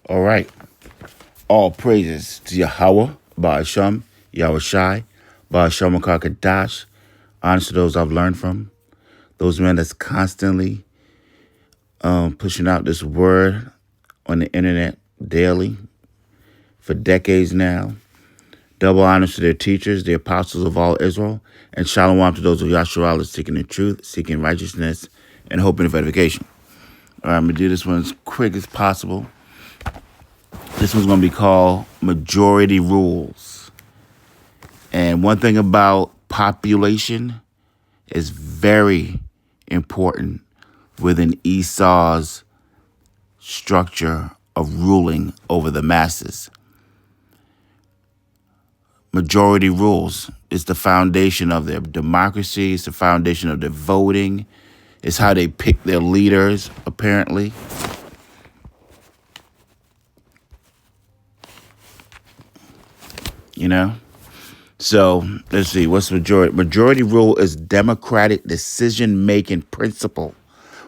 All right. All praises to Yahweh, Ba'asham, Yahweh Shai, Ba'asham Kadash. Honest to those I've learned from. Those men that's constantly pushing out this word on the internet daily for decades now. Double honors to their teachers, the apostles of all Israel, and shalom to those of Yahshua seeking the truth, seeking righteousness, and hoping for edification. All right, I'm going to do this one as quick as possible. This one's going to be called Majority Rules. And one thing about population is very important within Esau's structure of ruling over the masses. Majority rules is the foundation of their democracy. It's the foundation of their voting. It's how they pick their leaders, apparently. You know? So, let's see. What's majority? Majority rule is democratic decision-making principle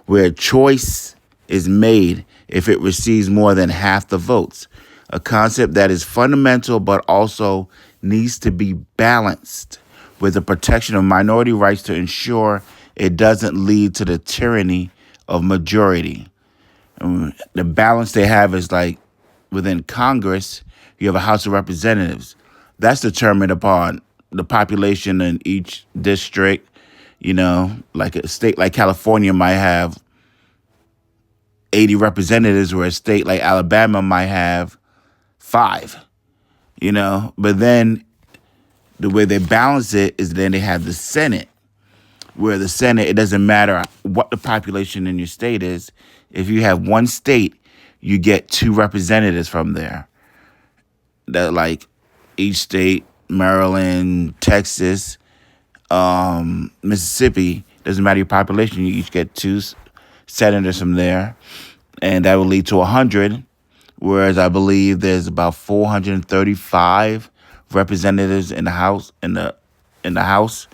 where choice is made if it receives more than half the votes. A concept that is fundamental but also needs to be balanced with the protection of minority rights to ensure it doesn't lead to the tyranny of majority. The balance they have is like within Congress, you have a House of Representatives. That's determined upon the population in each district. You know, like a state like California might have 80 representatives, where a state like Alabama might have 5. You know, but then the way they balance it is then they have the Senate, where the Senate, it doesn't matter what the population in your state is. If you have one state, you get 2 representatives from there. That like each state, Maryland, Texas, Mississippi, doesn't matter your population, you each get 2 senators from there. And that will lead to 100, whereas I believe there's about 435 representatives in the House, in the House,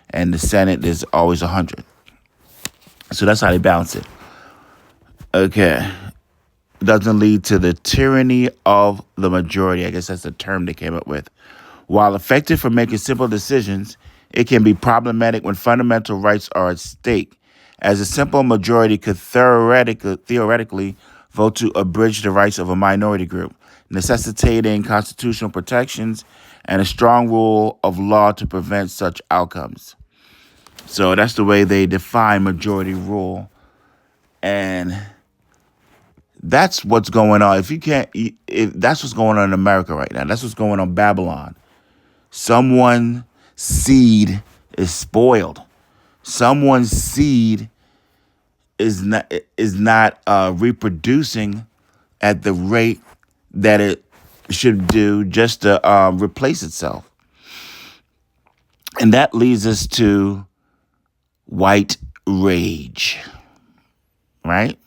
and the Senate there's always 100. So that's how they balance it. Okay. It doesn't lead to the tyranny of the majority. I guess that's the term they came up with. While effective for making simple decisions, it can be problematic when fundamental rights are at stake, as a simple majority could theoretically vote to abridge the rights of a minority group, necessitating constitutional protections and a strong rule of law to prevent such outcomes. So that's the way they define majority rule. And that's what's going on. If that's what's going on in America right now. That's what's going on in Babylon. Someone's seed is spoiled. Someone's seed is not reproducing at the rate that it should do, just to replace itself. And that leads us to white rage, right?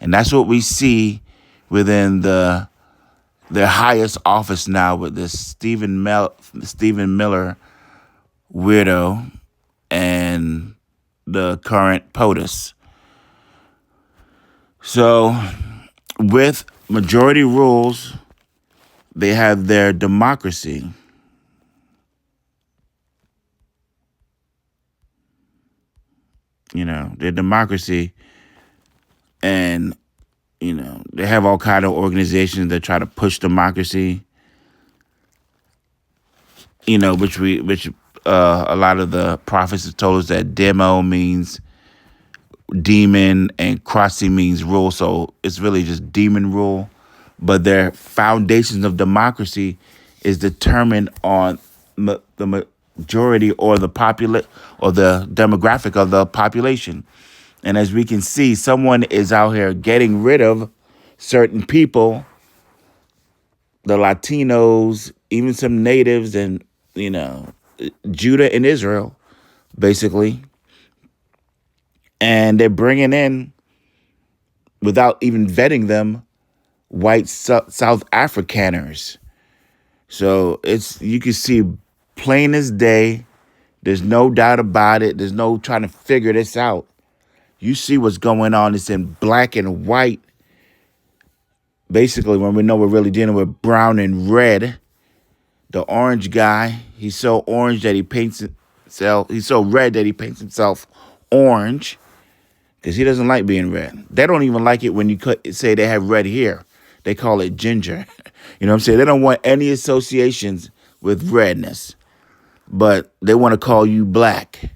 And that's what we see within the highest office now with this Stephen Miller weirdo and the current POTUS. So with majority rules, they have their democracy. You know, their democracy. And, you know, they have all kind of organizations that try to push democracy. You know, which a lot of the prophets have told us that demo means demon and krasi means rule. So it's really just demon rule. But their foundations of democracy is determined on the majority or the demographic of the population. And as we can see, someone is out here getting rid of certain people, the Latinos, even some natives, and, you know, Judah and Israel, basically. And they're bringing in, without even vetting them, white South Afrikaners. So you can see plain as day. There's no doubt about it. There's no trying to figure this out. You see what's going on. It's in black and white. Basically, when we know we're really dealing with brown and red, the orange guy, he's so orange that he paints himself, he's so red that he paints himself orange because he doesn't like being red. They don't even like it when you say they have red hair. They call it ginger. You know what I'm saying? They don't want any associations with redness, but they want to call you black.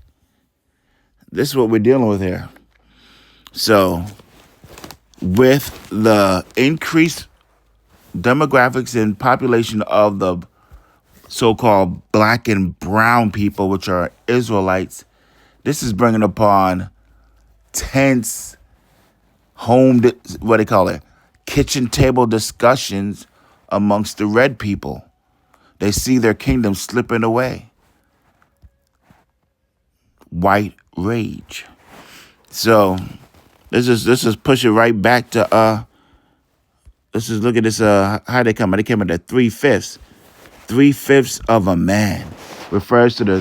This is what we're dealing with here. So, with the increased demographics and population of the so-called black and brown people, which are Israelites, this is bringing upon tense what they call it, kitchen table discussions amongst the red people. They see their kingdom slipping away. White rage. So let's just push it right back to let's just look at this how they come. They came at 3/5. 3/5 of a man refers to the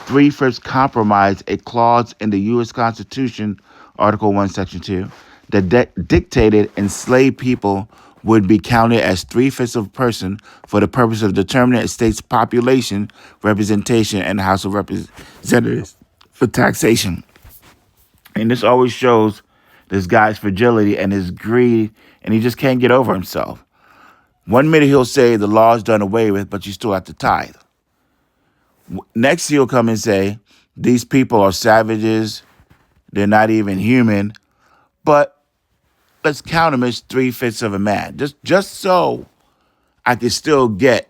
3/5 compromise, a clause in the U.S. Constitution, Article 1, Section 2, that dictated enslaved people would be counted as 3/5 of a person for the purpose of determining a state's population representation and House of Representatives for taxation. And this always shows this guy's fragility and his greed, and he just can't get over himself. One minute he'll say the law's done away with, but you still have to tithe. Next he'll come and say, these people are savages, they're not even human, but let's count them as 3/5 of a man. Just so I can still get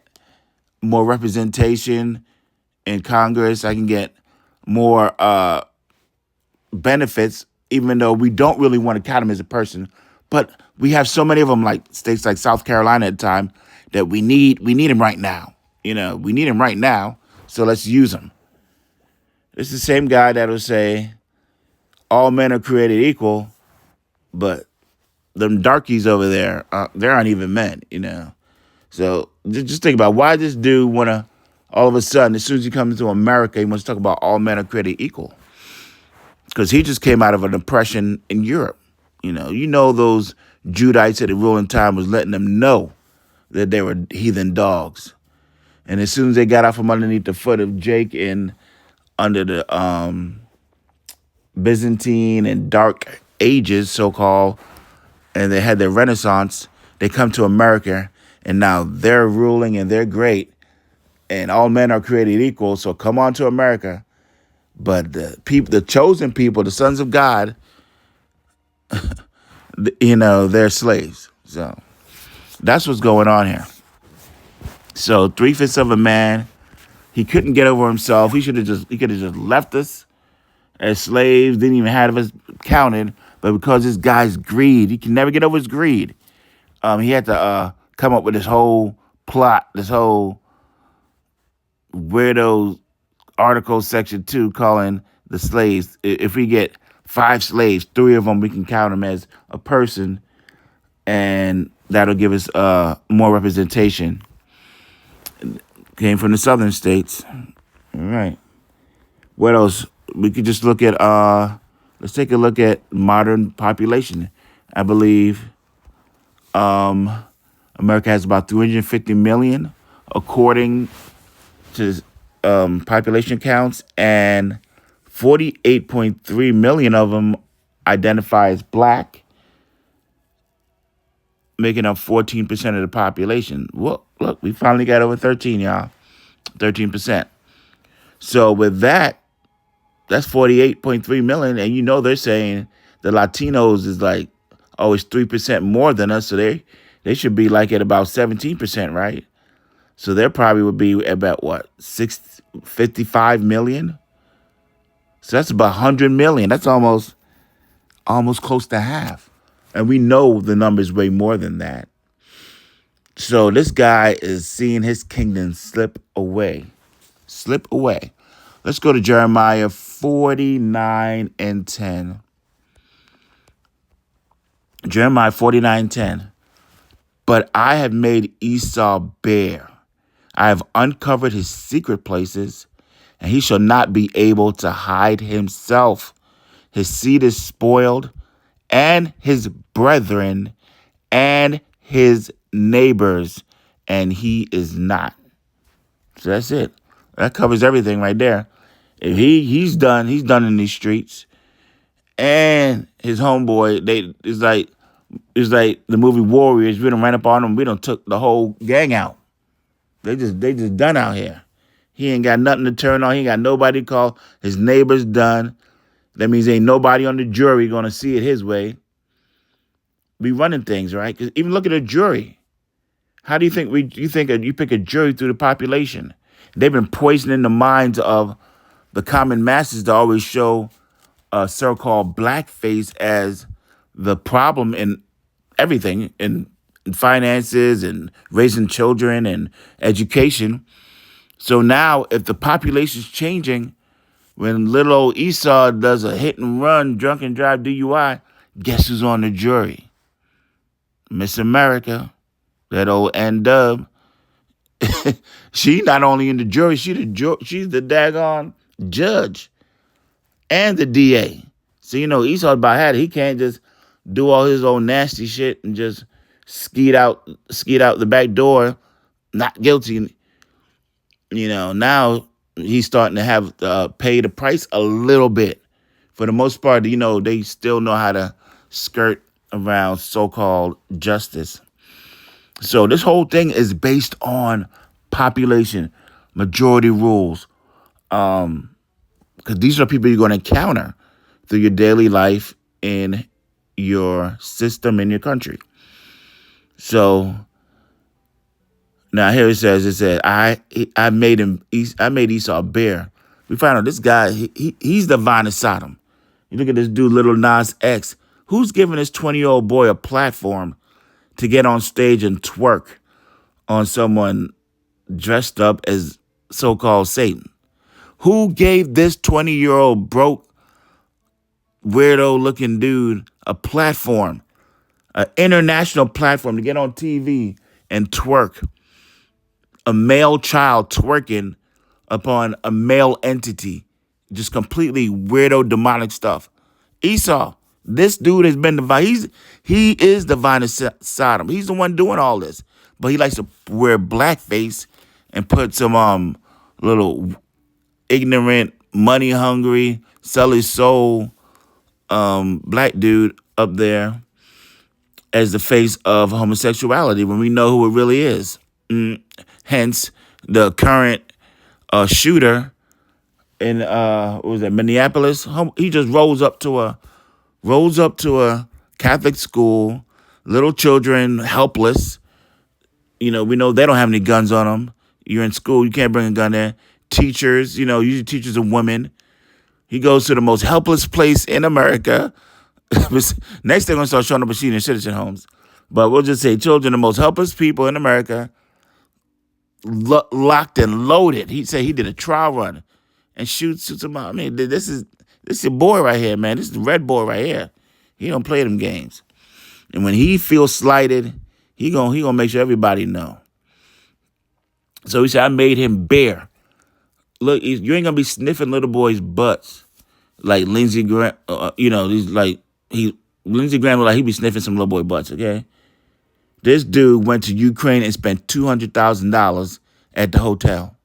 more representation in Congress, I can get more benefits, even though we don't really want to count him as a person. But we have so many of them, like states like South Carolina at the time, that we need him right now. You know, we need him right now, so let's use him. It's the same guy that'll say all men are created equal, but them darkies over there, they aren't even men, you know. So just think about why this dude want to, all of a sudden, as soon as he comes to America, he wants to talk about all men are created equal. Because he just came out of an oppression in Europe. You know those Judites at the ruling time was letting them know that they were heathen dogs. And as soon as they got out from underneath the foot of Jake and under the Byzantine and Dark Ages, so-called, and they had their Renaissance, they come to America, and now they're ruling and they're great, and all men are created equal, so come on to America. But the chosen people, the sons of God, they're slaves. So that's what's going on here. So 3/5 of a man, he couldn't get over himself. He could have just left us as slaves, didn't even have us counted. But because this guy's greed, he can never get over his greed. He had to come up with this whole plot, this whole weirdo Article Section 2 calling the slaves, if we get 5 slaves, 3 of them, we can count them as a person, and that'll give us more representation. Came from the southern states. All right. What else? We could just look at, let's take a look at modern population. I believe America has about 350 million, according to population counts, and 48.3 million of them identify as black, making up 14% of the population. Well, look, we finally got over 13, y'all. 13%. So with that, that's 48.3 million, and they're saying the Latinos is like, oh, it's 3% more than us, so they should be like at about 17%, right? So there probably would be about, 55 million? So that's about 100 million. That's almost close to half. And we know the number's way more than that. So this guy is seeing his kingdom slip away. Slip away. Let's go to Jeremiah 49 and 10. Jeremiah 49:10. But I have made Esau bare. I have uncovered his secret places, and he shall not be able to hide himself. His seed is spoiled, and his brethren, and his neighbors, and he is not. So that's it. That covers everything right there. If he's done in these streets. And his homeboy, it's like the movie Warriors. We done ran up on them. We done took the whole gang out. They just done out here. He ain't got nothing to turn on. He ain't got nobody to call. His neighbor's done. That means ain't nobody on the jury gonna see it his way. We running things, right? 'Cause even look at a jury. How do you think you pick a jury through the population? They've been poisoning the minds of the common masses to always show a so-called blackface as the problem in everything, in finances and raising children and education. So now, if the population's changing, when little old Esau does a hit and run, drunk and drive DUI, guess who's on the jury? Miss America, that old N-Dub. She not only in the jury, she's the daggone judge and the DA. So Esau about had it. He can't just do all his own nasty shit and just skeet out the back door, not guilty. Now he's starting to have pay the price a little bit. For the most part, they still know how to skirt around so-called justice. So this whole thing is based on population, majority rules, because these are people you're going to encounter through your daily life in your system in your country. So now here it says I made Esau a bear. We find out this guy he's the vine of Sodom. You look at this dude, Little Nas X. Who's giving this 20-year-old boy a platform to get on stage and twerk on someone dressed up as so-called Satan? Who gave this 20-year-old broke, weirdo-looking dude a platform, an international platform to get on TV and twerk? A male child twerking upon a male entity. Just completely weirdo, demonic stuff. Esau, this dude has been he is the vine of Sodom. He's the one doing all this. But he likes to wear blackface and put some little ignorant, money hungry, sell his soul black dude up there as the face of homosexuality when we know who it really is. Hence, the current shooter in what was that, Minneapolis? He just rolls up to a Catholic school, little children helpless. We know they don't have any guns on them. You're in school, you can't bring a gun there. Teachers, usually teachers are women. He goes to the most helpless place in America. Next, they're going to start showing up a sheet in citizen homes. But we'll just say children, the most helpless people in America, locked and loaded. He said he did a trial run and shoots them out. I mean, this is your boy right here, man. This is the red boy right here. He don't play them games. And when he feels slighted, he gonna make sure everybody know. So he said, I made him bare. Look, you ain't gonna be sniffing little boys' butts like Lindsey Graham. Lindsey Graham look like he be sniffing some little boy butts. Okay, this dude went to Ukraine and spent $200,000 at the hotel.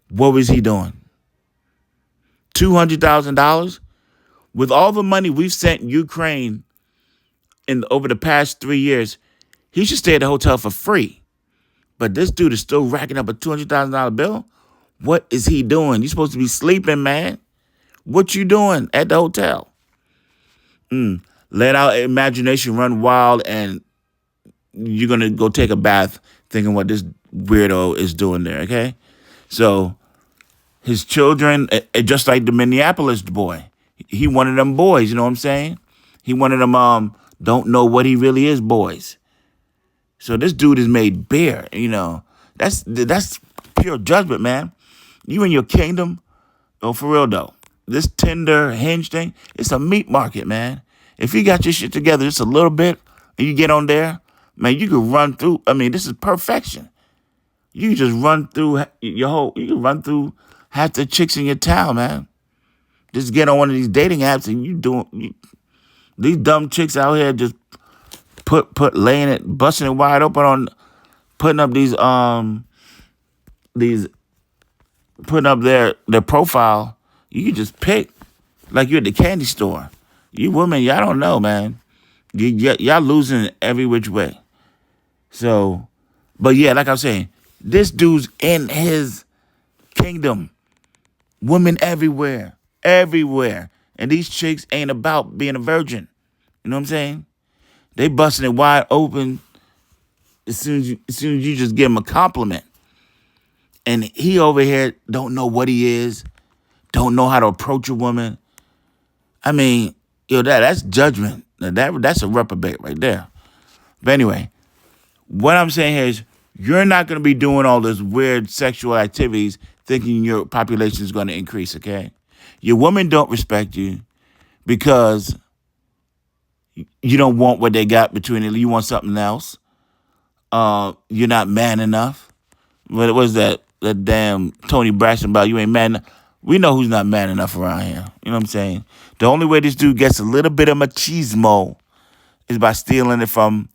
What was he doing? $200,000 with all the money we've sent Ukraine over the past 3 years. He should stay at the hotel for free. But this dude is still racking up a $200,000 bill. What is he doing? You're supposed to be sleeping, man. What you doing at the hotel? Let our imagination run wild, and you're going to go take a bath thinking what this weirdo is doing there, okay? So his children, just like the Minneapolis boy, he one of them boys, you know what I'm saying? He one of them don't know what he really is boys. So this dude is made bare, That's pure judgment, man. You in your kingdom, for real though. This Tinder Hinge thing, it's a meat market, man. If you got your shit together just a little bit and you get on there, man, you can run through. I mean, this is perfection. You can just run through you can run through half the chicks in your town, man. Just get on one of these dating apps and these dumb chicks out here just put laying it, busting it wide open on putting up these putting up their profile. You can just pick like you're at the candy store. You women, y'all don't know, man. Y'all losing every which way. So, but yeah, like I'm saying, this dude's in his kingdom. Women everywhere, everywhere, and these chicks ain't about being a virgin. You know what I'm saying? They busting it wide open as soon as you just give him a compliment. And he over here don't know what he is, don't know how to approach a woman. I mean, that's judgment. That's a reprobate right there. But anyway, what I'm saying here is you're not going to be doing all this weird sexual activities thinking your population is going to increase, okay? Your women don't respect you because you don't want what they got between it. You want something else. You're not man enough. What was that? That damn Tony Braxton about you ain't man. We know who's not man enough around here. You know what I'm saying? The only way this dude gets a little bit of machismo is by stealing it from,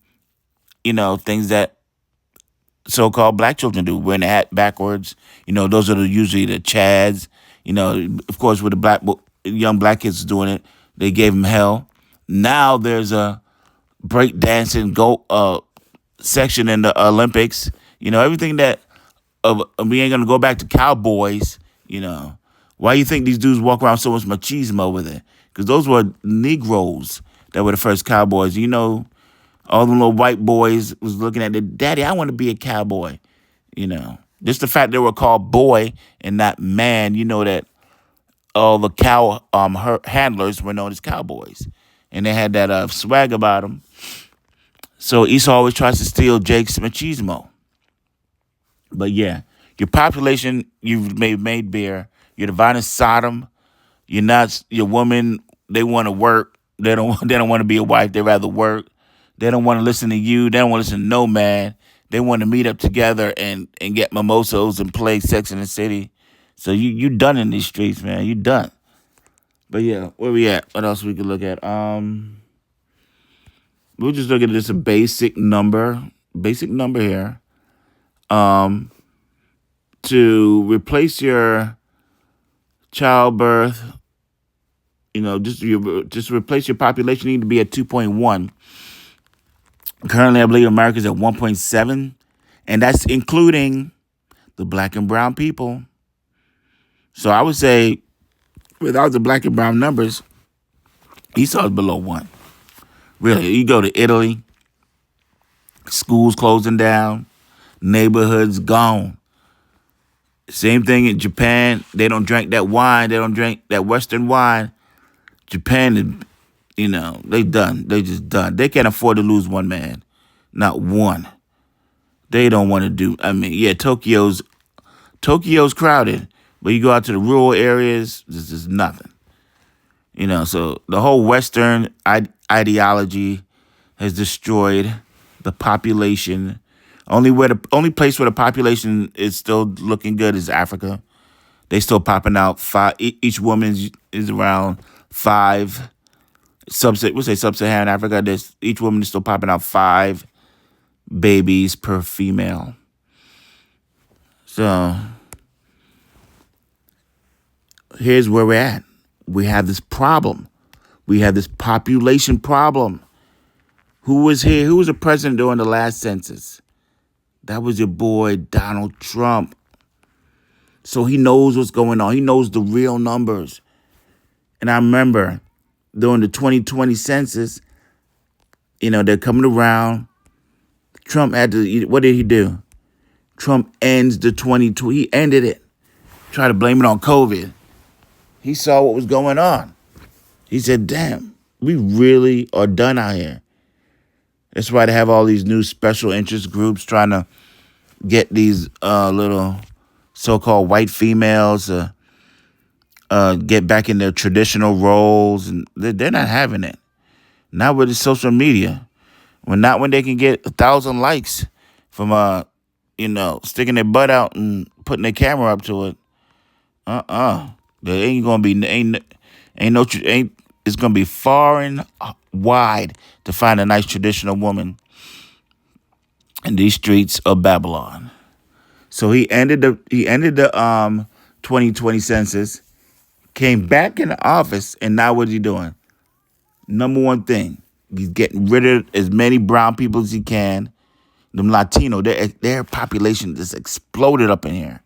things that so-called black children do. Wearing the hat backwards. Those are usually the Chads. Of course, with the young black kids doing it, they gave them hell. Now there's a break dancing section in the Olympics. Everything that we ain't gonna go back to cowboys. Why you think these dudes walk around so much machismo with it? Because those were Negroes that were the first cowboys. All the little white boys was looking at their daddy. I want to be a cowboy. Just the fact they were called boy and not man. That all the cow handlers were known as cowboys, and they had that swag about them. So Esau always tries to steal Jake's machismo. But yeah, your population, you've made bare. You're divine as Sodom. You're not your woman. They want to work. They don't. They don't want to be a wife. They rather work. They don't want to listen to you. They don't want to listen to no man. They want to meet up together and get mimosas and play Sex in the City. So you done in these streets, man. You done. But yeah, where we at? What else we could look at? We'll just look at this a basic number here. To replace your childbirth, just replace your population, you need to be at 2.1. Currently, I believe America's at 1.7, and that's including the black and brown people. So I would say, without the black and brown numbers, Esau's below 1. Really, you go to Italy, schools closing down, neighborhoods gone. Same thing in Japan. They don't drink that wine. They don't drink that Western wine. Japan is, they done. They just done. They can't afford to lose one man. Not one. They don't want to do. I mean, yeah, Tokyo's crowded, but you go out to the rural areas, this is nothing. So the whole Western ideology has destroyed the population. Only place where the population is still looking good is Africa. They still popping out 5. Each woman is around 5. Sub-Saharan Africa. Each woman is still popping out 5 babies per female. So here's where we're at. We have this problem. We have this population problem. Who was here? Who was the president during the last census? That was your boy, Donald Trump. So he knows what's going on. He knows the real numbers. And I remember during the 2020 census, they're coming around. Trump had to, what did he do? Trump ends the 2020. He ended it. Try to blame it on COVID. He saw what was going on. He said, damn, we really are done out here. That's why they have all these new special interest groups trying to get these little so-called white females to get back in their traditional roles. And they're not having it. Not with the social media. Not when they can get 1,000 likes from, sticking their butt out and putting their camera up to it. There ain't gonna be, it's gonna be far and wide to find a nice traditional woman in these streets of Babylon. So he ended the 2020 census, came back in the office, and now what's he doing? Number one thing, he's getting rid of as many brown people as he can. Them Latino, their population just exploded up in here.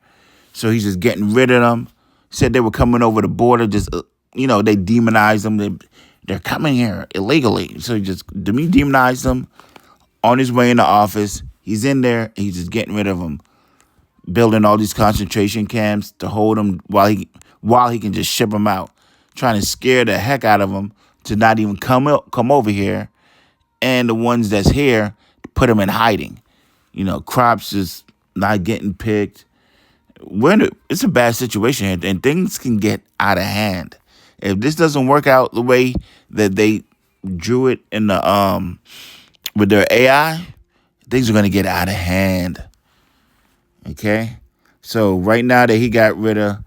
So he's just getting rid of them. Said they were coming over the border, just they demonized them. They're coming here illegally. So he just demonized them on his way in the office. He's in there, and he's just getting rid of them, building all these concentration camps to hold them while he can just ship them out, trying to scare the heck out of them to not even come over here, and the ones that's here put them in hiding. Crops is not getting picked. It's a bad situation here, and things can get out of hand if this doesn't work out the way that they drew it in the with their AI. Things are gonna get out of hand. Okay, so right now that he got rid of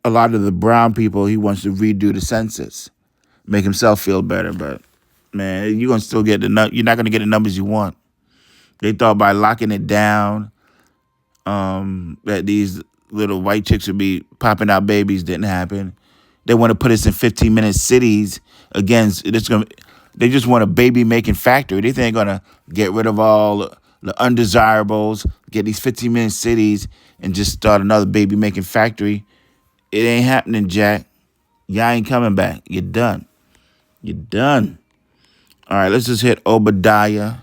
a lot of the brown people, he wants to redo the census, make himself feel better. But man, you're gonna still get you're not gonna get the numbers you want. They thought by locking it down, that these little white chicks would be popping out babies. Didn't happen. They want to put us in 15-minute cities against. They just want a baby making factory. They think they're gonna get rid of all the undesirables, get these 15-minute cities, and just start another baby making factory. It ain't happening, Jack. Y'all ain't coming back. You're done. You're done. All right, let's just hit Obadiah.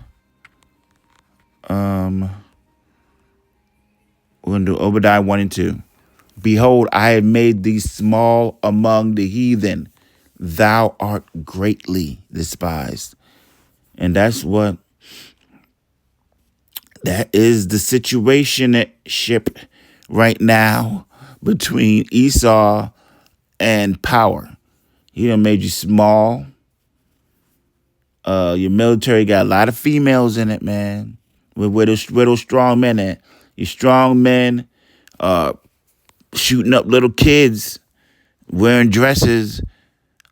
We're going to do Obadiah 1 and 2. Behold, I have made thee small among the heathen. Thou art greatly despised. And that is the situationship right now between Esau and power. He done made you small. Your military got a lot of females in it, man. Where those strong men at? Your strong men shooting up little kids, wearing dresses,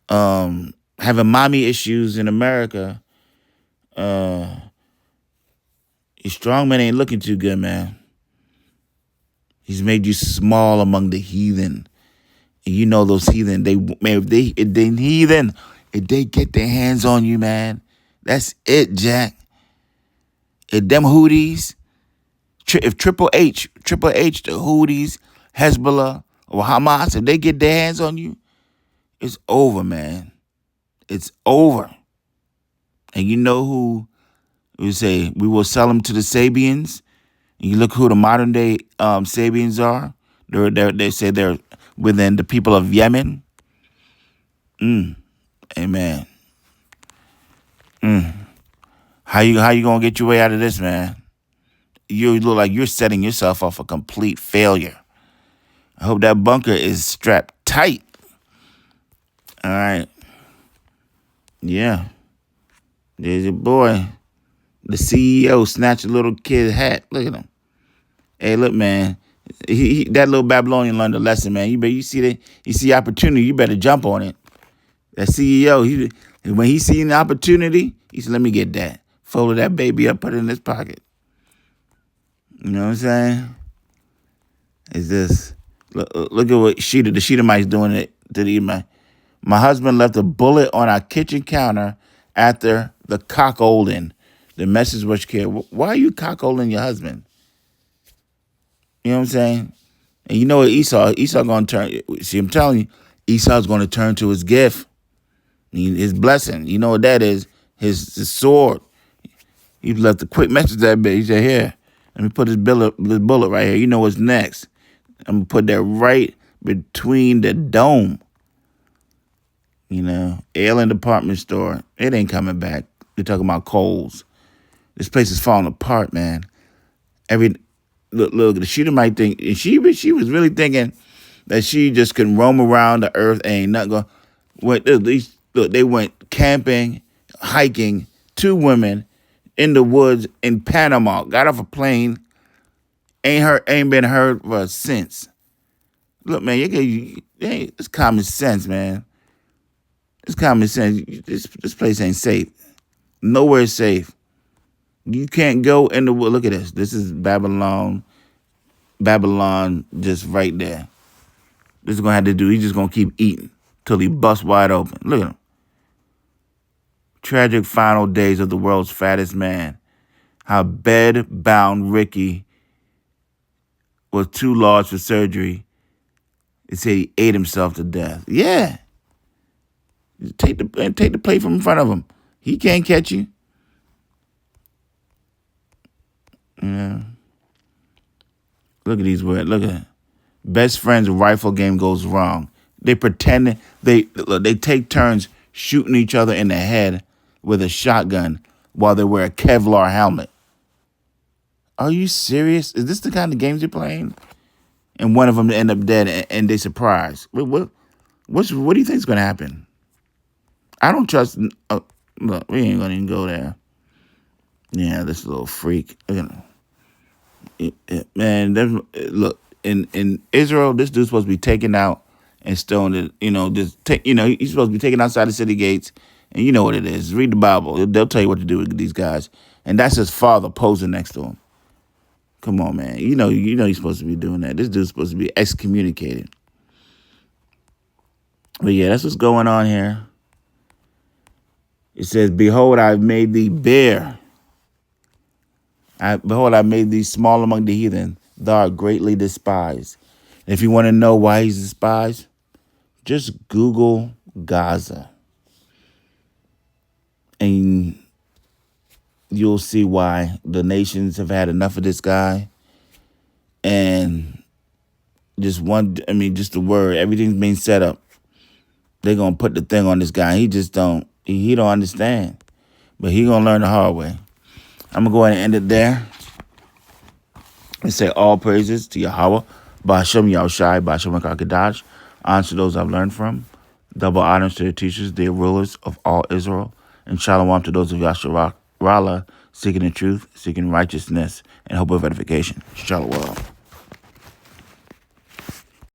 having mommy issues in America. Your strong men ain't looking too good, man. He's made you small among the heathen. And you know those heathen, if they get their hands on you, man, that's it, Jack. If them Houthis, if Triple H, the Houthis, Hezbollah, or Hamas, if they get their hands on you, it's over, man. It's over. And you know who we say we will sell them to the Sabians? And you look who the modern day Sabians are. They say they're within the people of Yemen. Amen. How you gonna get your way out of this, man? You look like you're setting yourself up for complete failure. I hope that bunker is strapped tight. All right. Yeah. There's your boy. The CEO snatched a little kid's hat. Look at him. Hey, look, man. That little Babylonian learned a lesson, man. You see opportunity, you better jump on it. That CEO, when he seen the opportunity, he said, let me get that. Folded that baby up, put it in his pocket. You know what I'm saying? It's this. Look at what the Shedemites doing it to the My husband left a bullet on our kitchen counter after the cuckolding. The message was clear. Why are you cuckolding your husband? You know what I'm saying? And you know what Esau going to turn. See, I'm telling you, Esau's going to turn to his gift, his blessing. You know what that is? His sword. He left a quick message that bit. He said, here, let me put this bullet right here. You know what's next. I'm going to put that right between the dome. Alien department store. It ain't coming back. They're talking about Kohl's. This place is falling apart, man. Look, the Shedemite thing. And she was really thinking that she just can roam around the earth and ain't nothing going. Look, they went camping, hiking, 2 women in the woods in Panama. Got off a plane. Ain't been heard for since. Look, man, it's common sense, man. It's common sense. This place ain't safe. Nowhere is safe. You can't go in the wood. Look at this. This is Babylon. Babylon just right there. This is going to have to do. He's just going to keep eating till he busts wide open. Look at him. Tragic final days of the world's fattest man. How bed-bound Ricky was too large for surgery. They said he ate himself to death. Yeah. Take the plate from in front of him. He can't catch you. Yeah. Look at these words. Look at it. Best friend's rifle game goes wrong. They pretend they take turns shooting each other in the head with a shotgun while they wear a Kevlar helmet. Are you serious? Is this the kind of games you're playing? And one of them end up dead and they surprise. What do you think is going to happen? I don't trust. Look, we ain't going to even go there. Yeah, this little freak. Man, look, in Israel, this dude's supposed to be taken out and stoned. He's supposed to be taken outside the city gates. And you know what it is. Read the Bible. They'll tell you what to do with these guys. And that's his father posing next to him. Come on, man. You know he's supposed to be doing that. This dude's supposed to be excommunicated. But yeah, that's what's going on here. It says, behold, I've made thee bare. Behold, I made thee small among the heathen. Thou art greatly despised. And if you want to know why he's despised, just Google Gaza. And you'll see why the nations have had enough of this guy. And just the word, everything's being set up. They're going to put the thing on this guy. He just don't understand. But he going to learn the hard way. I'm going to go ahead and end it there. And say all praises to Yahweh, Ba'ashem Yahushai, Ba'ashem HaKadosh. Honor to those I've learned from. Double honors to the teachers, the rulers of all Israel. And shalom to those of Yasharah, seeking the truth, seeking righteousness, and hope of edification. Shalom.